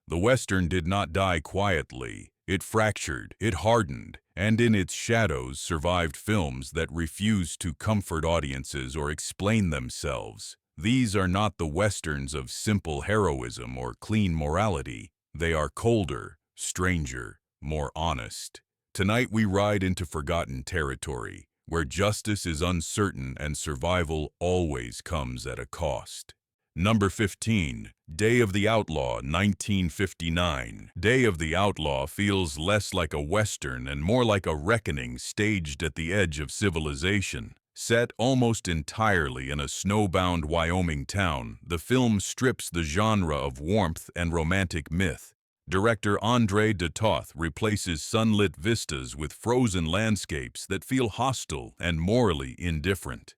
The Western did not die quietly. It fractured, it hardened, and in its shadows survived films that refused to comfort audiences or explain themselves. These are not the Westerns of simple heroism or clean morality. They are colder, stranger, more honest. Tonight we ride into forgotten territory, where justice is uncertain and survival always comes at a cost. Number 15, Day of the Outlaw, 1959. Day of the Outlaw feels less like a Western and more like a reckoning staged at the edge of civilization. Set almost entirely in a snowbound Wyoming town, the film strips the genre of warmth and romantic myth. Director André de Toth replaces sunlit vistas with frozen landscapes that feel hostile and morally indifferent.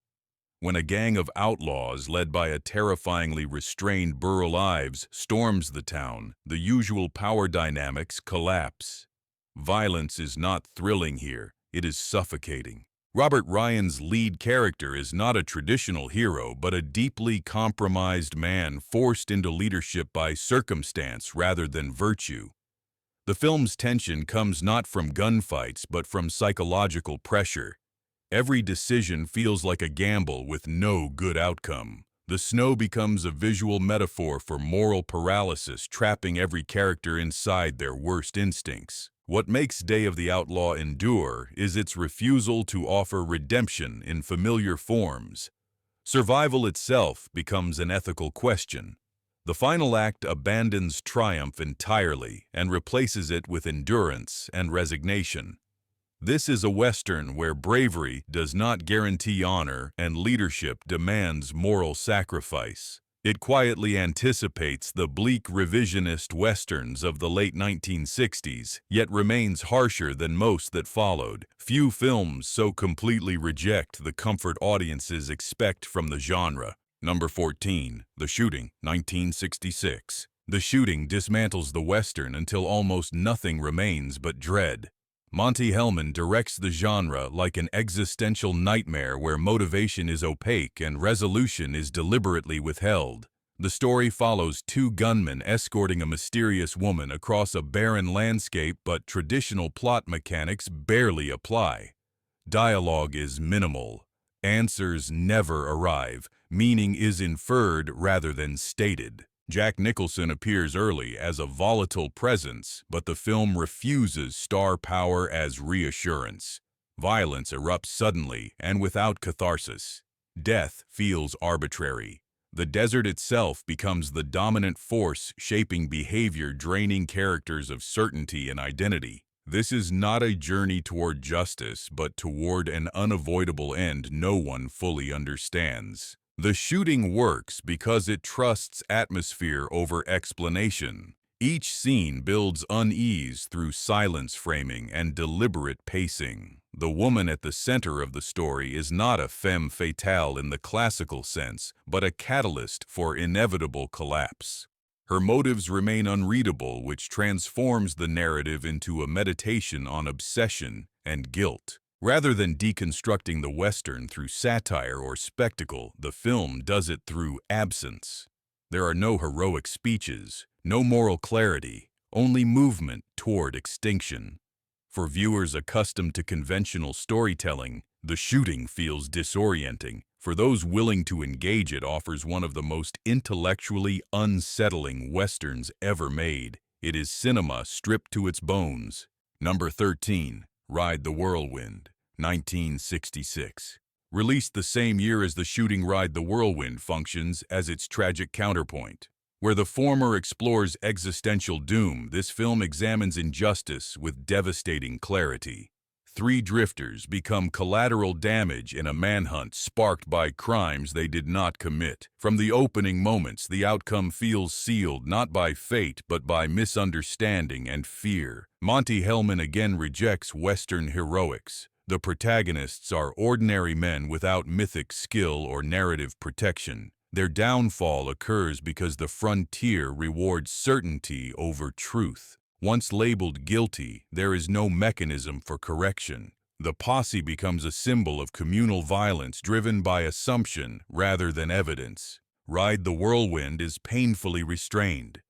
When a gang of outlaws led by a terrifyingly restrained Burl Ives storms the town, the usual power dynamics collapse. Violence is not thrilling here, it is suffocating. Robert Ryan's lead character is not a traditional hero, but a deeply compromised man forced into leadership by circumstance rather than virtue. The film's tension comes not from gunfights, but from psychological pressure. Every decision feels like a gamble with no good outcome. The snow becomes a visual metaphor for moral paralysis, trapping every character inside their worst instincts. What makes Day of the Outlaw endure is its refusal to offer redemption in familiar forms. Survival itself becomes an ethical question. The final act abandons triumph entirely and replaces it with endurance and resignation. This is a Western where bravery does not guarantee honor and leadership demands moral sacrifice. It quietly anticipates the bleak revisionist Westerns of the late 1960s, yet remains harsher than most that followed. Few films so completely reject the comfort audiences expect from the genre. Number 14, The Shooting, 1966. The Shooting dismantles the Western until almost nothing remains but dread. Monte Hellman directs the genre like an existential nightmare where motivation is opaque and resolution is deliberately withheld. The story follows two gunmen escorting a mysterious woman across a barren landscape, but traditional plot mechanics barely apply. Dialogue is minimal. Answers never arrive. Meaning is inferred rather than stated. Jack Nicholson appears early as a volatile presence, but the film refuses star power as reassurance. Violence erupts suddenly and without catharsis. Death feels arbitrary. The desert itself becomes the dominant force shaping behavior, draining characters of certainty and identity. This is not a journey toward justice, but toward an unavoidable end no one fully understands. The Shooting works because it trusts atmosphere over explanation. Each scene builds unease through silence framing and deliberate pacing. The woman at the center of the story is not a femme fatale in the classical sense, but a catalyst for inevitable collapse. Her motives remain unreadable, which transforms the narrative into a meditation on obsession and guilt. Rather than deconstructing the Western through satire or spectacle, the film does it through absence. There are no heroic speeches, no moral clarity, only movement toward extinction. For viewers accustomed to conventional storytelling, The Shooting feels disorienting. For those willing to engage, it offers one of the most intellectually unsettling Westerns ever made. It is cinema stripped to its bones. Number 13. Ride the Whirlwind, 1966. Released the same year as The Shooting, Ride the Whirlwind functions as its tragic counterpoint. Where the former explores existential doom, this film examines injustice with devastating clarity. Three drifters become collateral damage in a manhunt sparked by crimes they did not commit. From the opening moments, the outcome feels sealed not by fate but by misunderstanding and fear. Monte Hellman again rejects Western heroics. The protagonists are ordinary men without mythic skill or narrative protection. Their downfall occurs because the frontier rewards certainty over truth. Once labeled guilty, there is no mechanism for correction. The posse becomes a symbol of communal violence driven by assumption rather than evidence. Ride the Whirlwind is painfully restrained.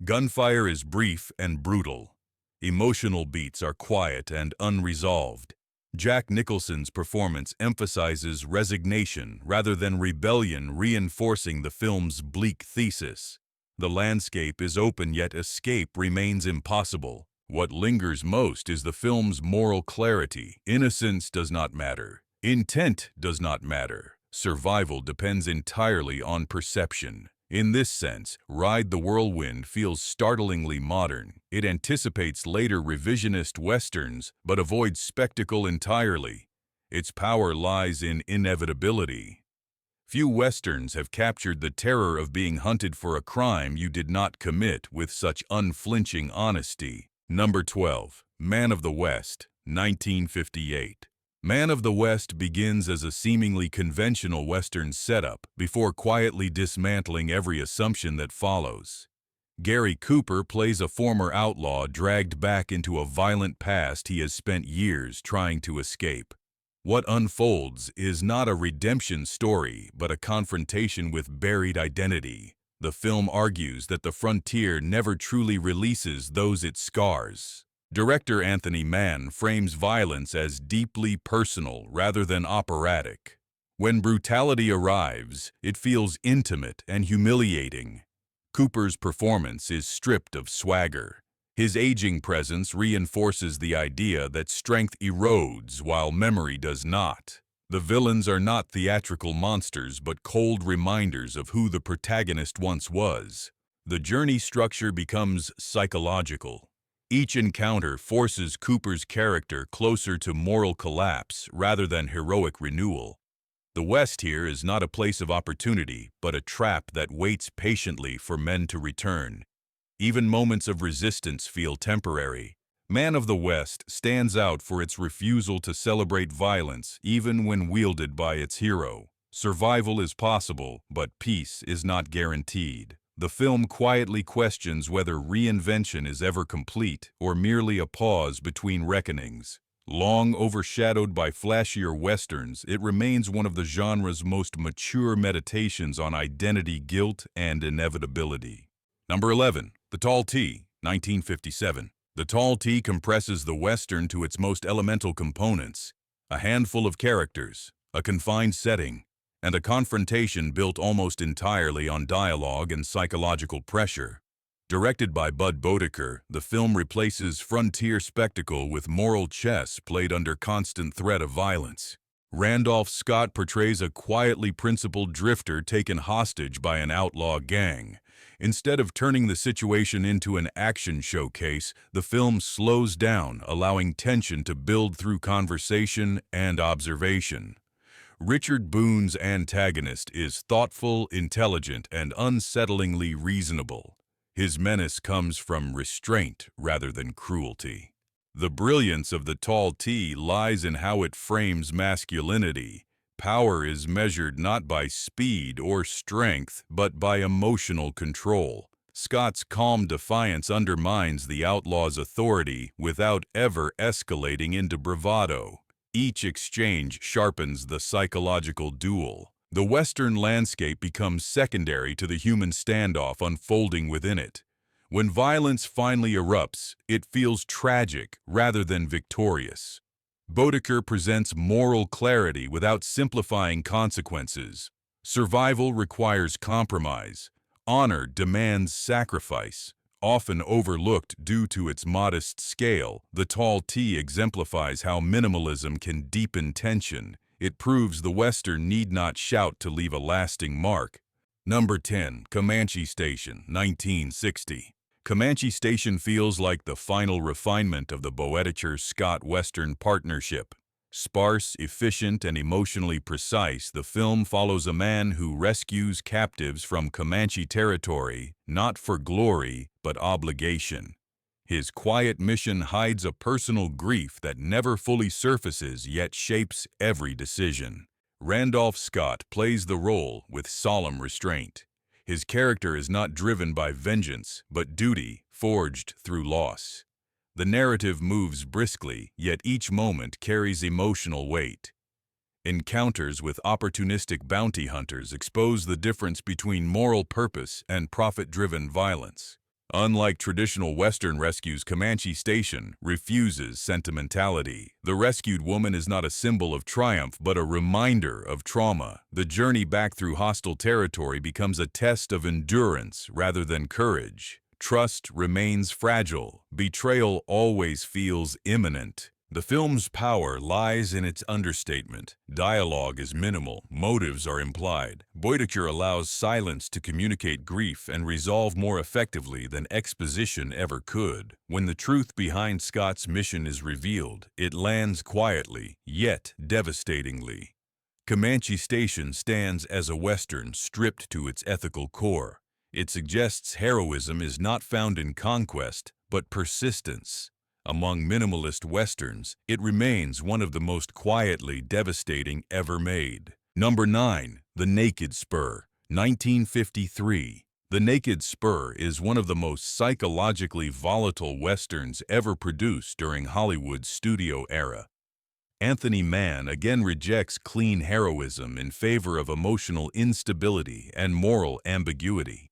Gunfire is brief and brutal. Emotional beats are quiet and unresolved. Jack Nicholson's performance emphasizes resignation rather than rebellion, reinforcing the film's bleak thesis. The landscape is open, yet escape remains impossible. What lingers most is the film's moral clarity. Innocence does not matter. Intent does not matter. Survival depends entirely on perception. In this sense, Ride the Whirlwind feels startlingly modern. It anticipates later revisionist westerns, but avoids spectacle entirely. Its power lies in inevitability. Few westerns have captured the terror of being hunted for a crime you did not commit with such unflinching honesty. Number 12. Man of the West, 1958. Man of the West begins as a seemingly conventional Western setup before quietly dismantling every assumption that follows. Gary Cooper plays a former outlaw dragged back into a violent past he has spent years trying to escape. What unfolds is not a redemption story, but a confrontation with buried identity. The film argues that the frontier never truly releases those it scars. Director Anthony Mann frames violence as deeply personal rather than operatic. When brutality arrives, it feels intimate and humiliating. Cooper's performance is stripped of swagger. His aging presence reinforces the idea that strength erodes while memory does not. The villains are not theatrical monsters but cold reminders of who the protagonist once was. The journey structure becomes psychological. Each encounter forces Cooper's character closer to moral collapse rather than heroic renewal. The West here is not a place of opportunity, but a trap that waits patiently for men to return. Even moments of resistance feel temporary. Man of the West stands out for its refusal to celebrate violence, even when wielded by its hero. Survival is possible, but peace is not guaranteed. The film quietly questions whether reinvention is ever complete or merely a pause between reckonings. Long overshadowed by flashier westerns, it remains one of the genre's most mature meditations on identity, guilt, and inevitability. Number 11. The Tall T, 1957. The Tall T compresses the western to its most elemental components: a handful of characters, a confined setting, and a confrontation built almost entirely on dialogue and psychological pressure. Directed by Bud Boetticher, the film replaces frontier spectacle with moral chess played under constant threat of violence. Randolph Scott portrays a quietly principled drifter taken hostage by an outlaw gang. Instead of turning the situation into an action showcase, the film slows down, allowing tension to build through conversation and observation. Richard Boone's antagonist is thoughtful, intelligent, and unsettlingly reasonable. His menace comes from restraint rather than cruelty. The brilliance of The Tall T lies in how it frames masculinity. Power is measured not by speed or strength, but by emotional control. Scott's calm defiance undermines the outlaw's authority without ever escalating into bravado. Each exchange sharpens the psychological duel. The Western landscape becomes secondary to the human standoff unfolding within it. When violence finally erupts, it feels tragic rather than victorious. Boetticher presents moral clarity without simplifying consequences. Survival requires compromise. Honor demands sacrifice. Often overlooked due to its modest scale, The Tall T exemplifies how minimalism can deepen tension. It proves the Western need not shout to leave a lasting mark. Number 10. Comanche Station, 1960. Comanche Station feels like the final refinement of the Boetticher-Scott Western partnership. Sparse, efficient, and emotionally precise, the film follows a man who rescues captives from Comanche territory, not for glory, but obligation. His quiet mission hides a personal grief that never fully surfaces yet shapes every decision. Randolph Scott plays the role with solemn restraint. His character is not driven by vengeance, but duty, forged through loss. The narrative moves briskly, yet each moment carries emotional weight. Encounters with opportunistic bounty hunters expose the difference between moral purpose and profit-driven violence. Unlike traditional Western rescues, Comanche Station refuses sentimentality. The rescued woman is not a symbol of triumph, but a reminder of trauma. The journey back through hostile territory becomes a test of endurance rather than courage. Trust remains fragile. Betrayal always feels imminent. The film's power lies in its understatement. Dialogue is minimal, motives are implied. Boetticher allows silence to communicate grief and resolve more effectively than exposition ever could. When the truth behind Scott's mission is revealed, it lands quietly, yet devastatingly. Comanche Station stands as a Western stripped to its ethical core. It suggests heroism is not found in conquest, but persistence. Among minimalist Westerns, it remains one of the most quietly devastating ever made. Number 9. The Naked Spur, 1953. The Naked Spur is one of the most psychologically volatile Westerns ever produced during Hollywood's studio era. Anthony Mann again rejects clean heroism in favor of emotional instability and moral ambiguity.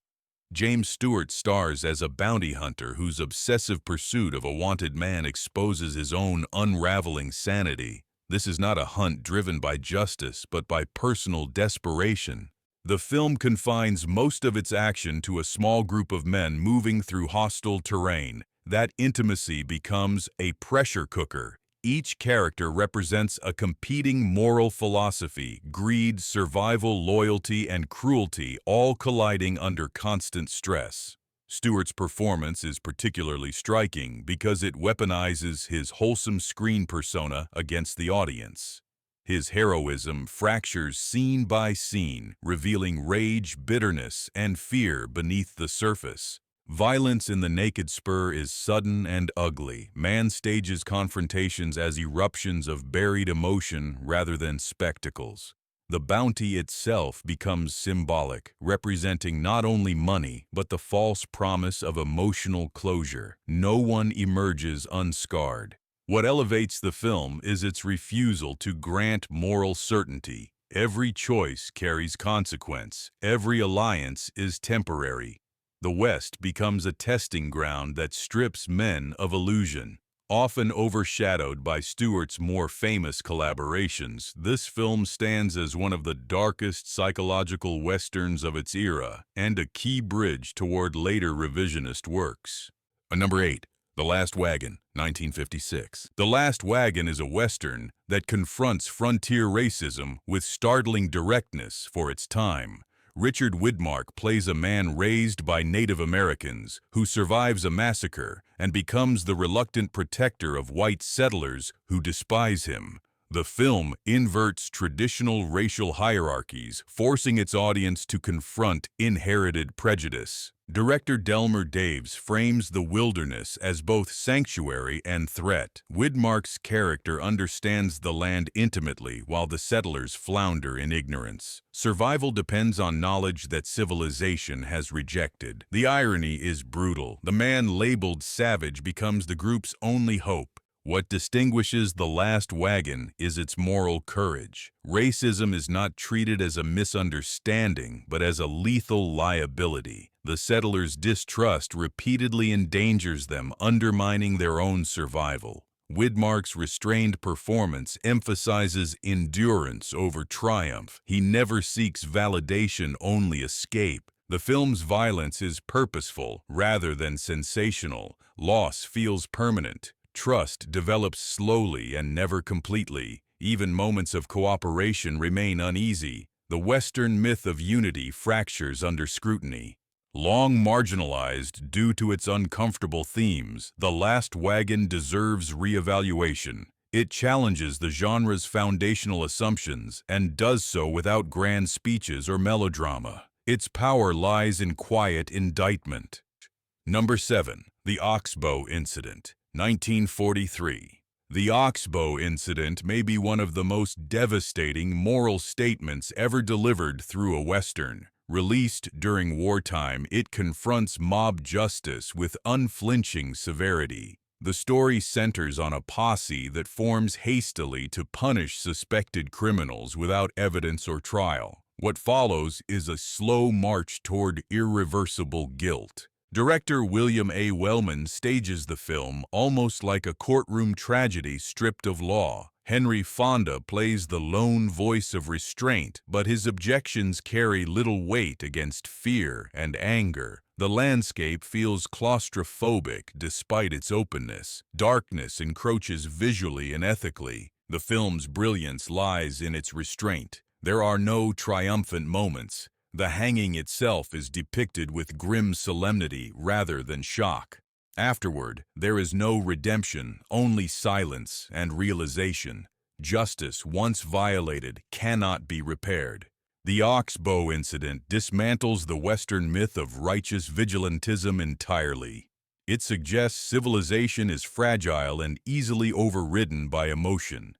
James Stewart stars as a bounty hunter whose obsessive pursuit of a wanted man exposes his own unraveling sanity. This is not a hunt driven by justice, but by personal desperation. The film confines most of its action to a small group of men moving through hostile terrain. That intimacy becomes a pressure cooker. Each character represents a competing moral philosophy: greed, survival, loyalty, and cruelty, all colliding under constant stress. Stewart's performance is particularly striking because it weaponizes his wholesome screen persona against the audience. His heroism fractures scene by scene, revealing rage, bitterness, and fear beneath the surface. Violence in The Naked Spur is sudden and ugly. Mann stages confrontations as eruptions of buried emotion rather than spectacles. The bounty itself becomes symbolic, representing not only money, but the false promise of emotional closure. No one emerges unscarred. What elevates the film is its refusal to grant moral certainty. Every choice carries consequence. Every alliance is temporary. The West becomes a testing ground that strips men of illusion. Often overshadowed by Stewart's more famous collaborations, this film stands as one of the darkest psychological Westerns of its era and a key bridge toward later revisionist works. Number 8. The Last Wagon, 1956. The Last Wagon is a Western that confronts frontier racism with startling directness for its time. Richard Widmark plays a man raised by Native Americans who survives a massacre and becomes the reluctant protector of white settlers who despise him. The film inverts traditional racial hierarchies, forcing its audience to confront inherited prejudice. Director Delmer Daves frames the wilderness as both sanctuary and threat. Widmark's character understands the land intimately while the settlers flounder in ignorance. Survival depends on knowledge that civilization has rejected. The irony is brutal. The man labeled savage becomes the group's only hope. What distinguishes The Last Wagon is its moral courage. Racism is not treated as a misunderstanding, but as a lethal liability. The settlers' distrust repeatedly endangers them, undermining their own survival. Widmark's restrained performance emphasizes endurance over triumph. He never seeks validation, only escape. The film's violence is purposeful rather than sensational. Loss feels permanent. Trust develops slowly and never completely. Even moments of cooperation remain uneasy. The Western myth of unity fractures under scrutiny. Long marginalized due to its uncomfortable themes, The Last Wagon deserves reevaluation. It challenges the genre's foundational assumptions and does so without grand speeches or melodrama. Its power lies in quiet indictment. Number 7. The Oxbow Incident, 1943. The Oxbow Incident may be one of the most devastating moral statements ever delivered through a Western. Released during wartime, it confronts mob justice with unflinching severity. The story centers on a posse that forms hastily to punish suspected criminals without evidence or trial. What follows is a slow march toward irreversible guilt. Director William A. Wellman stages the film almost like a courtroom tragedy stripped of law. Henry Fonda plays the lone voice of restraint, but his objections carry little weight against fear and anger. The landscape feels claustrophobic despite its openness. Darkness encroaches visually and ethically. The film's brilliance lies in its restraint. There are no triumphant moments. The hanging itself is depicted with grim solemnity rather than shock. Afterward, there is no redemption, only silence and realization. Justice, once violated, cannot be repaired. The oxbow incident dismantles the Western myth of righteous vigilantism entirely. It suggests civilization is fragile and easily overridden by emotion.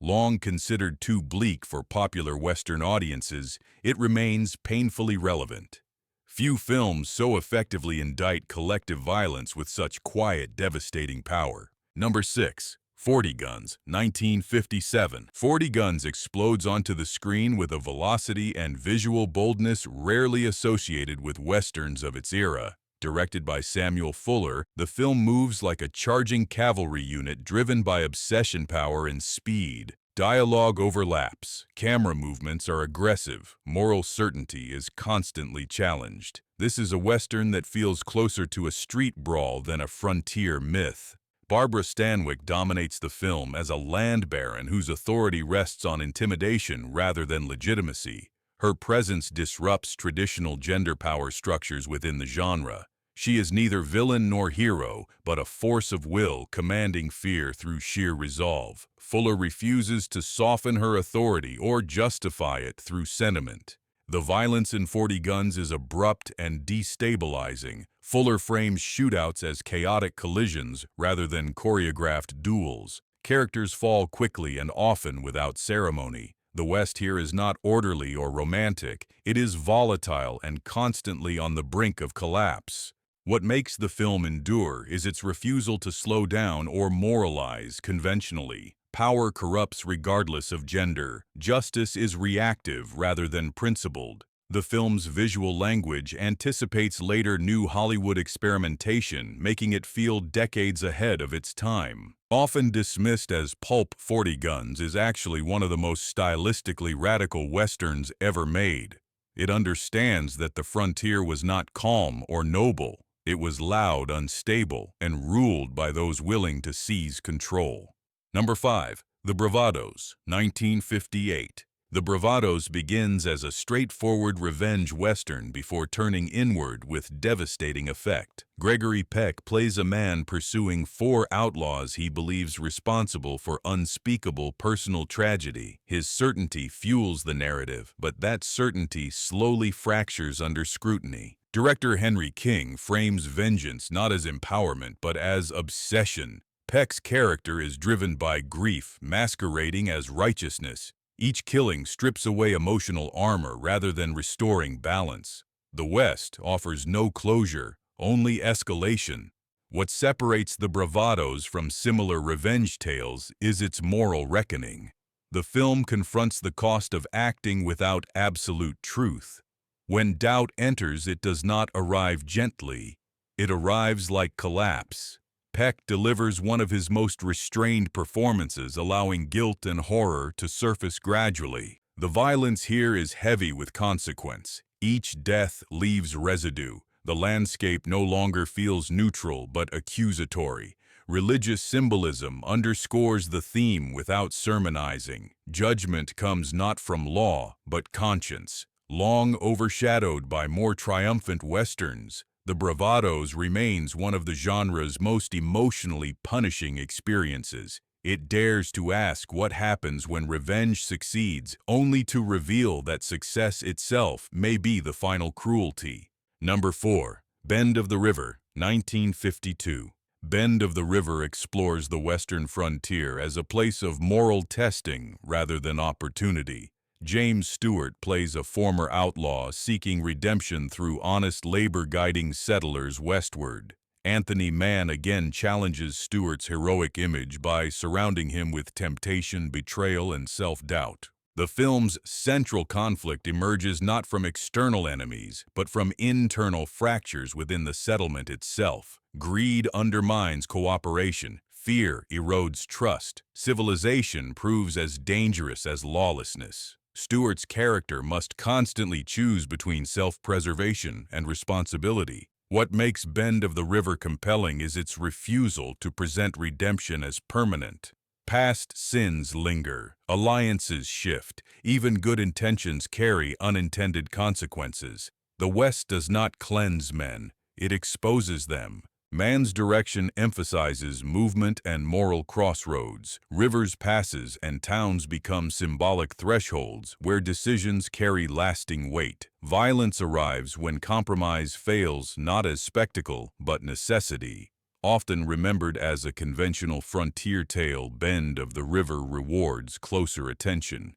Long considered too bleak for popular Western audiences, it remains painfully relevant. Few films so effectively indict collective violence with such quiet, devastating power. Number 6. 40 Guns, 1957. 40 Guns explodes onto the screen with a velocity and visual boldness rarely associated with Westerns of its era. Directed by Samuel Fuller, the film moves like a charging cavalry unit driven by obsession power and speed. Dialogue overlaps, camera movements are aggressive, moral certainty is constantly challenged. This is a Western that feels closer to a street brawl than a frontier myth. Barbara Stanwyck dominates the film as a land baron whose authority rests on intimidation rather than legitimacy. Her presence disrupts traditional gender power structures within the genre. She is neither villain nor hero, but a force of will commanding fear through sheer resolve. Fuller refuses to soften her authority or justify it through sentiment. The violence in 40 Guns is abrupt and destabilizing. Fuller frames shootouts as chaotic collisions rather than choreographed duels. Characters fall quickly and often without ceremony. The West here is not orderly or romantic, it is volatile and constantly on the brink of collapse. What makes the film endure is its refusal to slow down or moralize conventionally. Power corrupts regardless of gender. Justice is reactive rather than principled. The film's visual language anticipates later new Hollywood experimentation, making it feel decades ahead of its time. Often dismissed as pulp, 40 Guns is actually one of the most stylistically radical Westerns ever made. It understands that the frontier was not calm or noble. It was loud, unstable, and ruled by those willing to seize control. Number 5. The Bravados, 1958. The Bravados begins as a straightforward revenge Western before turning inward with devastating effect. Gregory Peck plays a man pursuing 4 outlaws he believes responsible for unspeakable personal tragedy. His certainty fuels the narrative, but that certainty slowly fractures under scrutiny. Director Henry King frames vengeance not as empowerment but as obsession. Peck's character is driven by grief, masquerading as righteousness. Each killing strips away emotional armor rather than restoring balance. The West offers no closure, only escalation. What separates the Bravados from similar revenge tales is its moral reckoning. The film confronts the cost of acting without absolute truth. When doubt enters, it does not arrive gently. It arrives like collapse. Peck delivers one of his most restrained performances, allowing guilt and horror to surface gradually. The violence here is heavy with consequence. Each death leaves residue. The landscape no longer feels neutral but accusatory. Religious symbolism underscores the theme without sermonizing. Judgment comes not from law but conscience. Long overshadowed by more triumphant Westerns, The Bravados remains one of the genre's most emotionally punishing experiences. It dares to ask what happens when revenge succeeds, only to reveal that success itself may be the final cruelty. Number 4. Bend of the River, 1952. Bend of the River explores the Western frontier as a place of moral testing rather than opportunity. James Stewart plays a former outlaw seeking redemption through honest labor guiding settlers westward. Anthony Mann again challenges Stewart's heroic image by surrounding him with temptation, betrayal, and self-doubt. The film's central conflict emerges not from external enemies, but from internal fractures within the settlement itself. Greed undermines cooperation, fear erodes trust, civilization proves as dangerous as lawlessness. Stewart's character must constantly choose between self-preservation and responsibility. What makes Bend of the River compelling is its refusal to present redemption as permanent. Past sins linger, alliances shift, even good intentions carry unintended consequences. The West does not cleanse men, it exposes them. Man's direction emphasizes movement and moral crossroads. Rivers passes and towns become symbolic thresholds where decisions carry lasting weight. Violence arrives when compromise fails not as spectacle but necessity. Often remembered as a conventional frontier tale, Bend of the River rewards closer attention.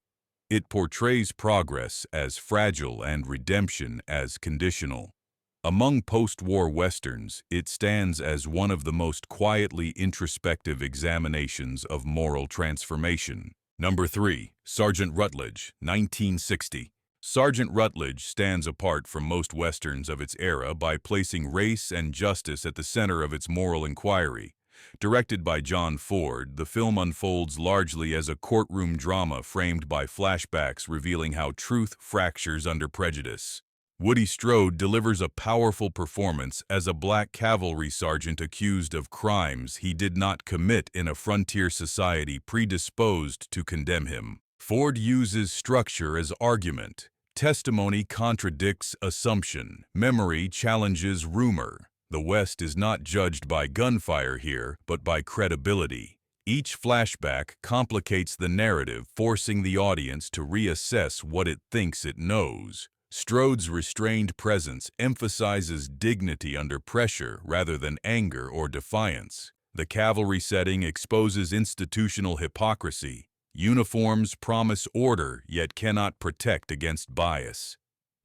It portrays progress as fragile and redemption as conditional. Among post-war westerns, it stands as one of the most quietly introspective examinations of moral transformation. Number 3. Sergeant Rutledge, 1960. Sergeant Rutledge stands apart from most westerns of its era by placing race and justice at the center of its moral inquiry. Directed by John Ford, the film unfolds largely as a courtroom drama framed by flashbacks revealing how truth fractures under prejudice. Woody Strode delivers a powerful performance as a black cavalry sergeant accused of crimes he did not commit in a frontier society predisposed to condemn him. Ford uses structure as argument. Testimony contradicts assumption. Memory challenges rumor. The West is not judged by gunfire here, but by credibility. Each flashback complicates the narrative, forcing the audience to reassess what it thinks it knows. Strode's restrained presence emphasizes dignity under pressure rather than anger or defiance. The cavalry setting exposes institutional hypocrisy. Uniforms promise order, yet cannot protect against bias.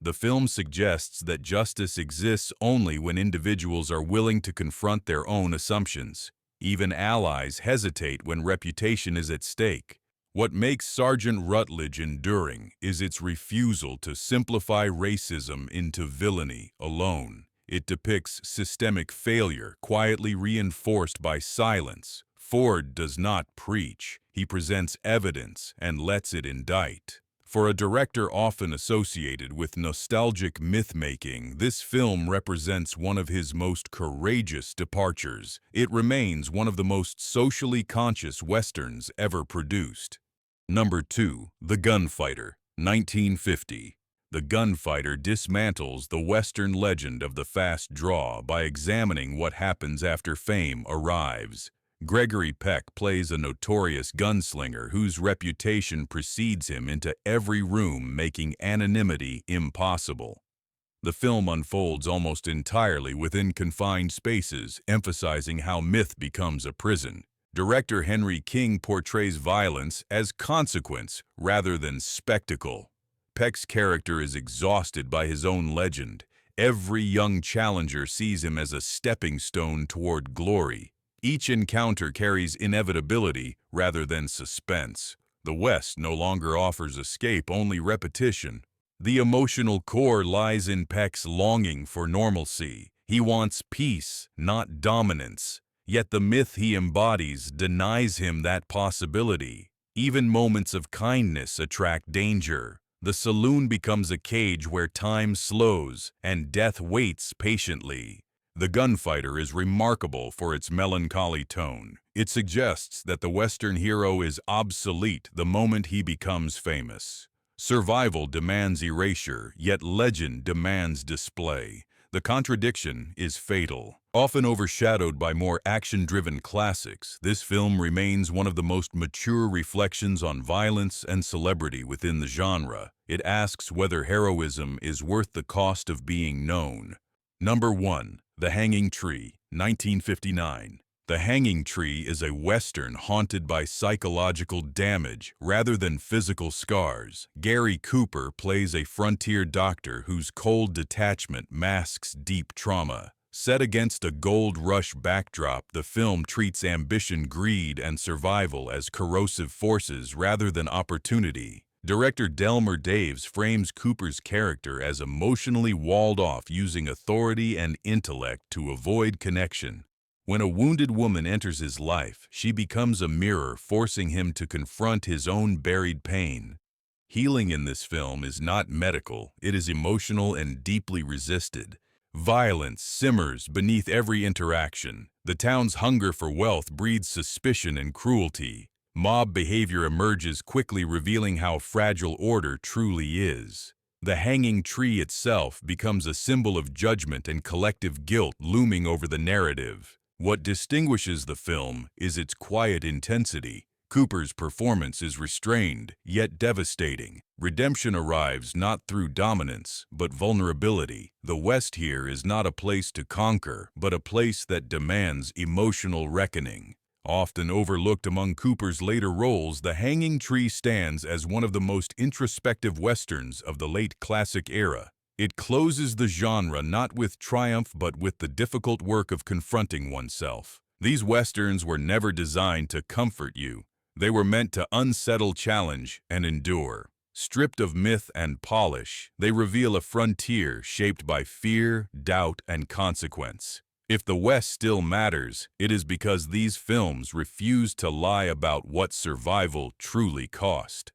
The film suggests that justice exists only when individuals are willing to confront their own assumptions. Even allies hesitate when reputation is at stake. What makes Sergeant Rutledge enduring is its refusal to simplify racism into villainy alone. It depicts systemic failure, quietly reinforced by silence. Ford does not preach. He presents evidence and lets it indict. For a director often associated with nostalgic myth-making, this film represents one of his most courageous departures. It remains one of the most socially conscious westerns ever produced. Number 2. The Gunfighter, 1950. The Gunfighter dismantles the Western legend of the fast draw by examining what happens after fame arrives. Gregory Peck plays a notorious gunslinger whose reputation precedes him into every room, making anonymity impossible. The film unfolds almost entirely within confined spaces, emphasizing how myth becomes a prison. Director Henry King portrays violence as consequence rather than spectacle. Peck's character is exhausted by his own legend. Every young challenger sees him as a stepping stone toward glory. Each encounter carries inevitability rather than suspense. The West no longer offers escape, only repetition. The emotional core lies in Peck's longing for normalcy. He wants peace, not dominance. Yet the myth he embodies denies him that possibility. Even moments of kindness attract danger. The saloon becomes a cage where time slows and death waits patiently. The Gunfighter is remarkable for its melancholy tone. It suggests that the Western hero is obsolete the moment he becomes famous. Survival demands erasure, yet legend demands display. The contradiction is fatal. Often overshadowed by more action-driven classics, this film remains one of the most mature reflections on violence and celebrity within the genre. It asks whether heroism is worth the cost of being known. Number 1. The Hanging Tree, 1959. The Hanging Tree is a Western haunted by psychological damage rather than physical scars. Gary Cooper plays a frontier doctor whose cold detachment masks deep trauma. Set against a gold rush backdrop, the film treats ambition, greed, and survival as corrosive forces rather than opportunity. Director Delmer Daves frames Cooper's character as emotionally walled off, using authority and intellect to avoid connection. When a wounded woman enters his life, she becomes a mirror, forcing him to confront his own buried pain. Healing in this film is not medical, it is emotional and deeply resisted. Violence simmers beneath every interaction. The town's hunger for wealth breeds suspicion and cruelty. Mob behavior emerges quickly, revealing how fragile order truly is. The hanging tree itself becomes a symbol of judgment and collective guilt looming over the narrative. What distinguishes the film is its quiet intensity. Cooper's performance is restrained, yet devastating. Redemption arrives not through dominance, but vulnerability. The West here is not a place to conquer, but a place that demands emotional reckoning. Often overlooked among Cooper's later roles, The Hanging Tree stands as one of the most introspective westerns of the late classic era. It closes the genre not with triumph but with the difficult work of confronting oneself. These westerns were never designed to comfort you. They were meant to unsettle, challenge, and endure. Stripped of myth and polish, they reveal a frontier shaped by fear, doubt, and consequence. If the West still matters, it is because these films refuse to lie about what survival truly cost.